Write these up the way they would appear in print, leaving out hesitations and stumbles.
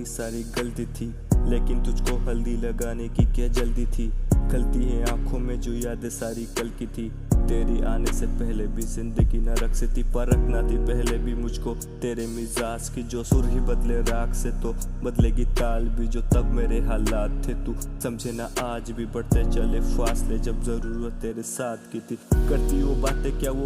ही सारी गलती थी, लेकिन तुझको हल्दी लगाने की क्या जल्दी थी। खलती है आंखों में जो यादें सारी कल की थी। तेरी आने से पहले भी जिंदगी न रख थी, पर रखना थी पहले भी मुझको। तेरे मिजाज की जो सुर ही बदले राग से, तो बदलेगी ताल भी जो तब मेरे हालात थे। तू समझे ना आज भी बढ़ते चले फासले, जब जरूरत तेरे साथ की थी। करती वो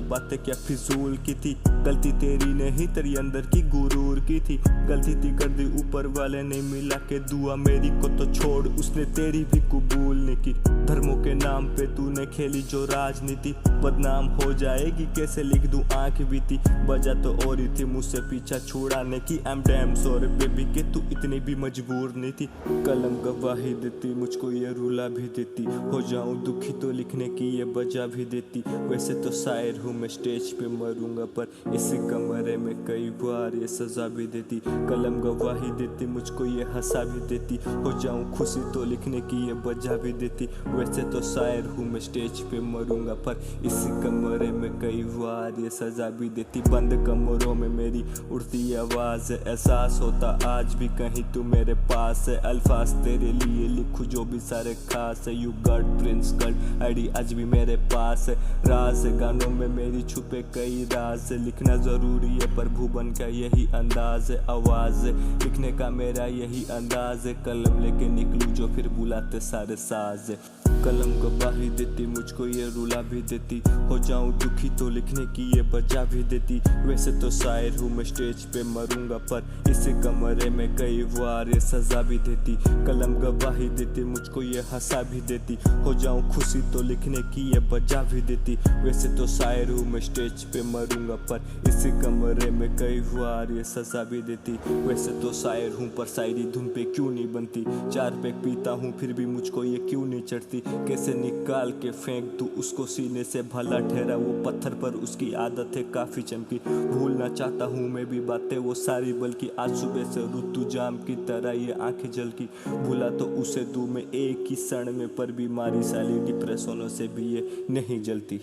बातें क्या फिजूल की थी। गलती तेरी नहीं तेरी अंदर की गुरूर की थी। गलती थी कर दी ऊपर वाले ने मिला के दुआ, मेरी को तो छोड़ उसने तेरी भी कबूल नहीं की। धर्मों के नाम पे तूने खेली जो राजनीति, बदनाम हो जाएगी कैसे लिख दूं आंख बीती। वजह तो और ही थी मुझसे पीछा छुड़ाने की। I'm damn sorry baby कि तू इतनी भी मजबूर नहीं थी। कलम गवाही देती मुझको ये रुला भी देती, हो जाऊं दुखी तो लिखने की ये बजा भी देती। वैसे तो शायर हूँ मैं स्टेज पे मरूंगा, पर इसी कमरे में कई बार ये सजा भी देती। कलम गवाही देती मुझको ये हंसा भी देती, हो जाऊं खुशी तो लिखने की ये बजा भी देती। वैसे तो शायर हूँ मैं स्टेज पे मरूंगा, पर इसी कमरे में कई बार ये सजा भी देती। बंद कमरों में मेरी उड़ती आवाज है, एहसास होता आज भी कहीं तू मेरे पास है। अल्फाज तेरे लिए लिखूं जो भी सारे खास है। You God Prince God ID आज भी मेरे पास है। राज है गानों में मेरी छुपे कई राज है। लिखना जरूरी है पर भुवन का यही अंदाज है। आवाज है लिखने का मेरा यही अंदाज है। कलम लेके निकलूं जो फिर बुलाते सारे साज है। कलम गवाही देती मुझको ये रुला भी देती, हो जाऊं दुखी तो लिखने की ये बजा भी देती। वैसे तो शायर हूँ मैं स्टेज पे मरूंगा, पर इसी कमरे में कई बार ये सजा भी देती। कलम गवाही देती मुझको ये हंसा भी देती, हो जाऊं खुशी तो लिखने की ये बजा भी देती। वैसे तो शायर हूँ मैं स्टेज पे मरूंगा, पर इसी कमरे में कई बार ये सजा भी देती। वैसे तो शायर हूँ पर शायरी धुन पे क्यों नहीं बनती। 4 पैक पीता हूँ फिर भी मुझको ये क्यों नहीं चढ़ती। कैसे निकाल के फेंक तू उसको सीने से, भला ठहरा वो पत्थर पर उसकी आदत है काफी चमकी। भूलना चाहता हूँ मैं भी बातें वो सारी, बल्कि आज सुबह से ऋतु जाम की तरह ये आंखें झलकी। भूला तो उसे दूं मैं एक ही क्षण में, पर बीमारी साली डिप्रेशनों से भी ये नहीं जलती।